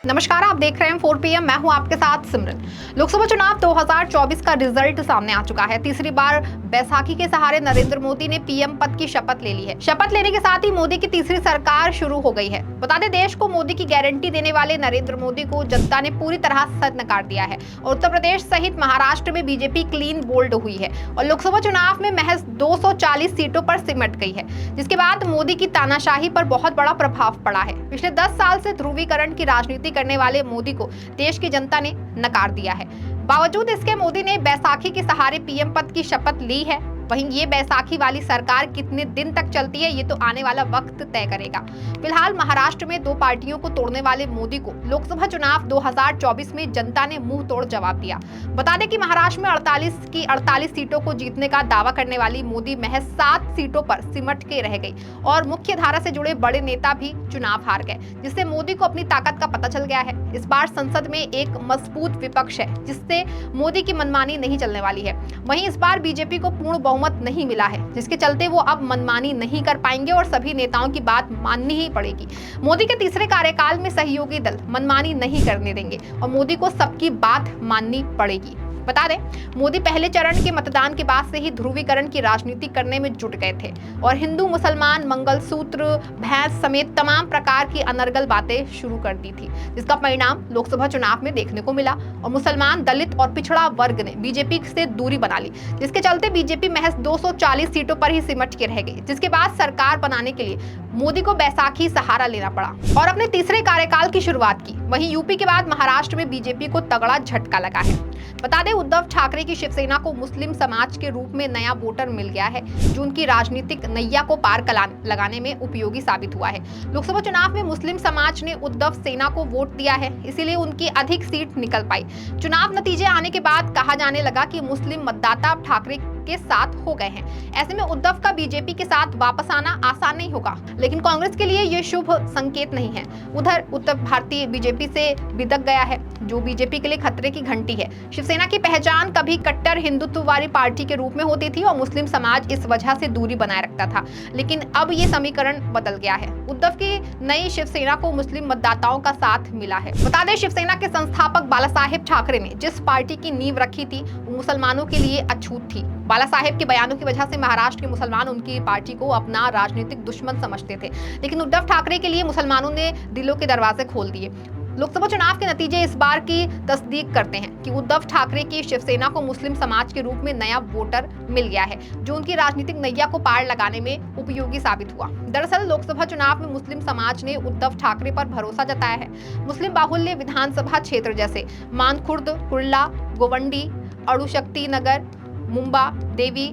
नमस्कार, आप देख रहे हैं 4 PM। मैं हूं आपके साथ सिमरन। लोकसभा चुनाव 2024 का रिजल्ट सामने आ चुका है। तीसरी बार बैसाखी के सहारे नरेंद्र मोदी ने पीएम पद की शपथ ले ली है। शपथ लेने के साथ ही मोदी की तीसरी सरकार शुरू हो गई है। बता दें, देश को मोदी की गारंटी देने वाले नरेंद्र मोदी को जनता ने पूरी तरह से नकार दिया है। और उत्तर प्रदेश सहित महाराष्ट्र में बीजेपी क्लीन बोल्ड हुई है और लोकसभा चुनाव में महज 240 सीटों पर सिमट गई है, जिसके बाद मोदी की तानाशाही पर बहुत बड़ा प्रभाव पड़ा है। पिछले 10 साल से ध्रुवीकरण की राजनीति करने वाले मोदी को देश की जनता ने नकार दिया है। बावजूद इसके मोदी ने बैसाखी के सहारे पीएम पद की शपथ ली है। वहीं ये बैसाखी वाली सरकार कितने दिन तक चलती है, ये तो आने वाला वक्त तय करेगा। फिलहाल महाराष्ट्र में दो पार्टियों को तोड़ने वाले मोदी को लोकसभा चुनाव 2024 में जनता ने मुंह तोड़ जवाब दिया। बता दें कि महाराष्ट्र में 48 की 48 सीटों को जीतने का दावा करने वाली मोदी महज 7 सीटों पर सिमट के रह गई और मुख्य धारा से जुड़े बड़े नेता भी चुनाव हार गए, जिससे मोदी को अपनी ताकत का पता चल गया है। इस बार संसद में एक मजबूत विपक्ष है, जिससे मोदी की मनमानी नहीं चलने वाली है। वहीं इस बार बीजेपी को पूर्ण बहुमत नहीं मिला है, जिसके चलते वो अब मनमानी नहीं कर पाएंगे और सभी नेताओं की बात माननी ही पड़ेगी। मोदी के तीसरे कार्यकाल में सहयोगी दल मनमानी नहीं करने देंगे और मोदी को सबकी बात माननी पड़ेगी। बता दें, मोदी पहले चरण के मतदान के बाद से ही ध्रुवीकरण की राजनीति करने में जुट गए थे और हिंदू मुसलमान, मंगलसूत्र, भैंस समेत तमाम प्रकार की अनर्गल बातें शुरू कर दी थी, जिसका परिणाम लोकसभा चुनाव में देखने को मिला और मुसलमान, दलित और पिछड़ा वर्ग ने बीजेपी से दूरी बना ली, जिसके चलते बीजेपी महज 240 सीटों पर ही सिमट के रह गई, जिसके बाद सरकार बनाने के लिए मोदी को बैसाखी सहारा लेना पड़ा और अपने तीसरे कार्यकाल की शुरुआत की। वहीं यूपी के बाद महाराष्ट्र में बीजेपी को तगड़ा झटका लगा है। बता दें, उद्धव ठाकरे की शिवसेना को मुस्लिम समाज के रूप में नया वोटर मिल गया है, जो उनकी राजनीतिक नैया को पार लगाने में उपयोगी साबित हुआ है। लोकसभा चुनाव में मुस्लिम समाज ने उद्धव सेना को वोट दिया है, इसीलिए उनकी अधिक सीट निकल पाई। चुनाव नतीजे आने के बाद कहा जाने लगा कि मुस्लिम मतदाता अब ठाकरे के साथ हो गए हैं। ऐसे में उद्धव का बीजेपी के साथ वापस आना आसान नहीं होगा, लेकिन कांग्रेस के लिए ये शुभ संकेत नहीं है। उधर उत्तर भारतीय बीजेपी से बिदक गया है, जो बीजेपी के लिए खतरे की घंटी है। शिवसेना की पहचान कभी कट्टर हिंदुत्ववादी पार्टी के रूप में होती थी और मुस्लिम समाज इस वजह से दूरी बनाए रखता था, लेकिन अब ये समीकरण बदल गया है। उद्धव की नई शिवसेना को मुस्लिम मतदाताओं का साथ मिला है। बता दें, शिवसेना के संस्थापक बाला साहेब ठाकरे ने जिस पार्टी की नींव रखी थी, वो मुसलमानों के लिए अछूत थी। बाला साहेब के बयानों की वजह से महाराष्ट्र के मुसलमान उनकी पार्टी को अपना राजनीतिक दुश्मन समझते थे, लेकिन उद्धव ठाकरे के लिए मुसलमानों ने दिलों के दरवाजे खोल दिए। लोकसभा चुनाव के नतीजे इस बार की तस्दीक करते हैं कि उद्धव ठाकरे की शिवसेना को मुस्लिम समाज के रूप में नया वोटर मिल गया है, जो उनकी राजनीतिक नैया को पार लगाने में उपयोगी साबित हुआ। दरअसल लोकसभा चुनाव में मुस्लिम समाज ने उद्धव ठाकरे पर भरोसा जताया है। मुस्लिम बाहुल्य विधानसभा क्षेत्र जैसे मानखुर्द, कुर्ला, गोवंडी, अड़ुशक्ति नगर, मुंबा, देवी,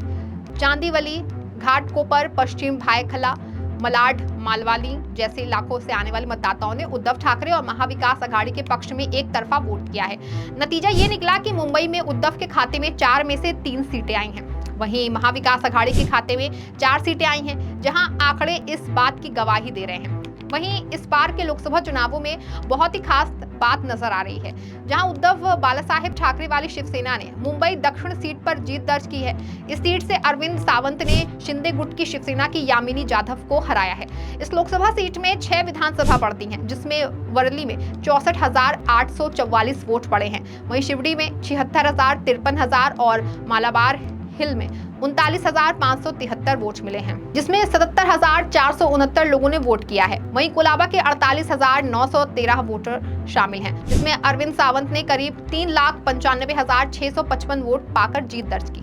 चांदीवली, घाटकोपर, पश्चिम भायखला, मलाड, मालवाली जैसे इलाकों से आने वाले मतदाताओं ने उद्धव ठाकरे और महाविकास अघाड़ी के पक्ष में एक तरफा वोट किया है। नतीजा ये निकला कि मुंबई में उद्धव के खाते में 4 में से 3 सीटें आई हैं। वहीं महाविकास अघाड़ी के खाते में 4 सीटें आई हैं, जहां आंकड़े इस बात की गवाही दे रहे हैं। वहीं इस बार के लोकसभा चुनावों में बहुत ही खास बात नजर आ रही है, जहां उद्धव बाला साहेब ठाकरे वाली शिवसेना ने मुंबई दक्षिण सीट पर जीत दर्ज की है। इस सीट से अरविंद सावंत ने शिंदे गुट की शिवसेना की यामिनी जाधव को हराया है। इस लोकसभा सीट में 6 विधानसभा पड़ती हैं, जिसमें वर्ली में 64,844 वोट पड़े हैं। वहीं शिवड़ी में 76,000, 53,000 और मालाबार हिल में 39,573 वोट मिले हैं, जिसमें 77,469 लोगों ने वोट किया है। वहीं कोलाबा के 48,913 वोटर शामिल हैं, जिसमें अरविंद सावंत ने करीब 3,95,655 वोट पाकर जीत दर्ज की।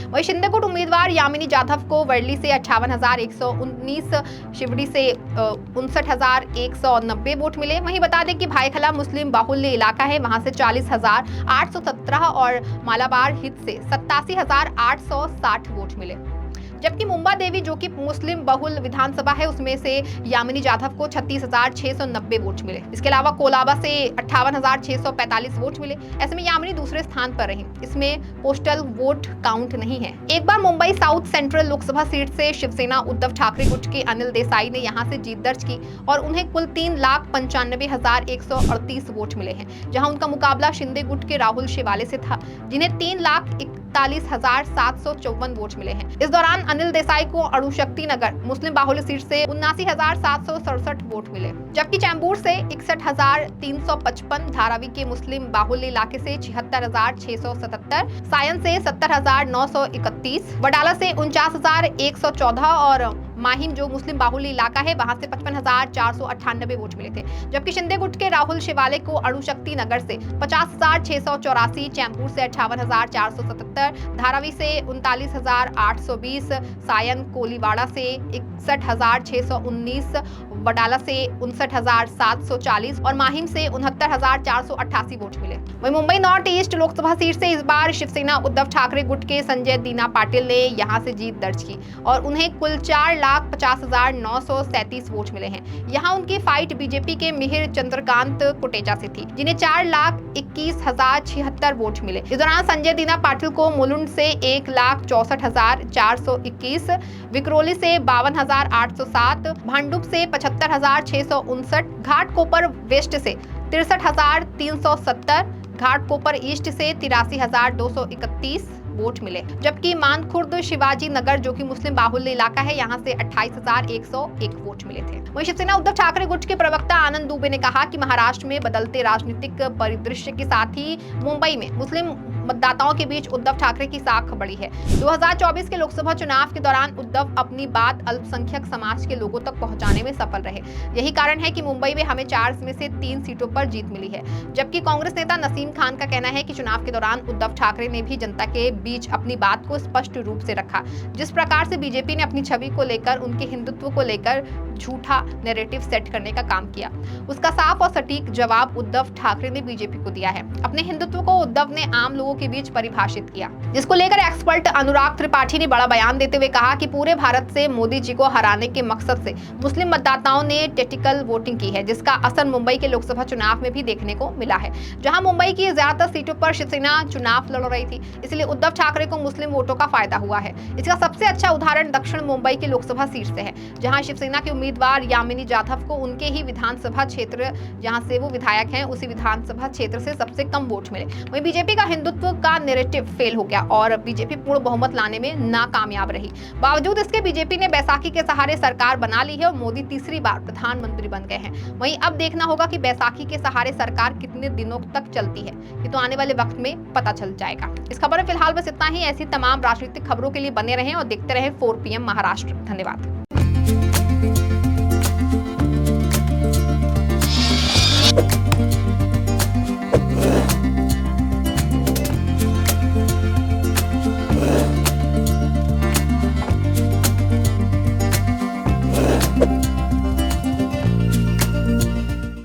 वहीं शिंदेगुट उम्मीदवार यामिनी जाधव को वर्ली से 58,119, शिवड़ी से 59,190 वोट मिले। वहीं बता दें कि भायखला मुस्लिम बाहुल्य इलाका है, वहां से 40,817 और मालाबार हित से 87,860 वोट मिले। जबकि मुंबा देवी, जो कि मुस्लिम बहुल विधानसभा है, उसमें से यामिनी जाधव को 36,690 वोट मिले। इसके अलावा कोलाबा से 58,645 वोट मिले। ऐसे में यामिनी दूसरे स्थान पर रही। इसमें पोस्टल वोट काउंट नहीं है। एक बार Mumbai South Central Lok Sabha seat से शिवसेना उद्धव ठाकरे गुट के अनिल देसाई ने यहां से जीत दर्ज की और उन्हें कुल 3,95,138 वोट मिले हैं, जहां उनका मुकाबला शिंदे गुट के राहुल शेवाले से था, जिन्हें 3,01,000 39,754 वोट मिले हैं। इस दौरान अनिल देसाई को अणुशक्ति नगर मुस्लिम बाहुल्य सीट से 79,767 वोट मिले, जबकि चैम्बूर से 61,355, धारावी के मुस्लिम बाहुल्य इलाके से 76,677, सायन से 70,931, वडाला से 49,114 और माहिम जो मुस्लिम बाहुल्य इलाका है वहां से 55,498 वोट मिले थे, जबकि शिंदे गुट के राहुल शिवाले को अणुशक्ति नगर से 50,684, चैम्बूर से 58,477, धारावी से 39,820, सायन कोलीवाड़ा से 61,619, वडाला से 59,740 और माहिम से 69,488 वोट मिले। वहीं Mumbai north east Lok Sabha seat से इस बार शिवसेना उद्धव ठाकरे गुट के संजय दीना पाटिल ने यहां से जीत दर्ज की और उन्हें कुल 4,50,937 वोट मिले हैं। यहां उनकी फाइट बीजेपी के मिहिर चंद्रकांत कोटेचा से थी, जिन्हें 4,21,076 वोट मिले। इस दौरान संजय दीना पाटिल को मुलुंड से 1,64,421, विक्रोली से 52,807, भांडुप से 75,659, घाटकोपर वेस्ट से 63,370, घाटकोपर ईस्ट से 83,231 वोट मिले, जबकि मानखुर्द शिवाजी नगर जो कि मुस्लिम बाहुल्य इलाका है यहाँ से 28,101 वोट मिले थे। वहीं शिवसेना उद्धव ठाकरे गुट के प्रवक्ता आनंद दुबे ने कहा कि महाराष्ट्र में बदलते राजनीतिक परिदृश्य के साथ ही मुंबई में मुस्लिम मतदाताओं के बीच उद्धव ठाकरे की साख बढ़ी है। 2024 के लोकसभा चुनाव के दौरान उद्धव अपनी बात अल्पसंख्यक समाज के लोगों तक पहुंचाने में सफल रहे। यही कारण है कि मुंबई में हमें 4 में से 3 सीटों पर जीत मिली है। जबकि कांग्रेस नेता नसीम खान का कहना है कि चुनाव के दौरान उद्धव ठाकरे ने भी जनता के बीच अपनी बात को स्पष्ट रूप से रखा। जिस प्रकार से बीजेपी ने अपनी छवि को लेकर, उनके हिंदुत्व को लेकर झूठा नैरेटिव सेट करने का काम किया, उसका साफ और सटीक जवाब उद्धव ठाकरे ने बीजेपी को दिया है। अपने हिंदुत्व को उद्धव ने आम लोगों के बीच परिभाषित किया, जिसको लेकर एक्सपर्ट अनुराग त्रिपाठी ने बड़ा बयान देते हुए कहा कि पूरे भारत से मोदी जी को हराने के मकसद से मुस्लिम मतदाताओं ने टेक्टिकल वोटिंग की है, जिसका असर मुंबई के लोकसभा चुनाव में भी देखने को मिला है, जहां मुंबई की ज्यादातर सीटों पर शिवसेना चुनाव लड़ रही थी। इसलिए उद्धव ठाकरे को मुस्लिम वोटों का फायदा हुआ है। इसका सबसे अच्छा उदाहरण दक्षिण मुंबई की लोकसभा सीट से है, जहां शिवसेना के उम्मीदवार यामिनी जाधव को उनके ही विधानसभा क्षेत्र जहां से वो विधायक हैं, उसी विधानसभा क्षेत्र से सबसे कम वोट मिले। वहीं बीजेपी का हिंदुत्व का नैरेटिव फेल हो गया और बीजेपी पूर्ण बहुमत लाने में नाकामयाब रही। बावजूद इसके बीजेपी ने बैसाखी के सहारे सरकार बना ली है और मोदी तीसरी बार प्रधानमंत्री बन गए हैं। वहीं अब देखना होगा कि बैसाखी के सहारे सरकार कितने दिनों तक चलती है, ये तो आने वाले वक्त में पता चल जाएगा। इस खबर में फिलहाल बस इतना ही। ऐसी तमाम राजनीतिक खबरों के लिए बने रहें और देखते रहें 4 PM महाराष्ट्र। धन्यवाद।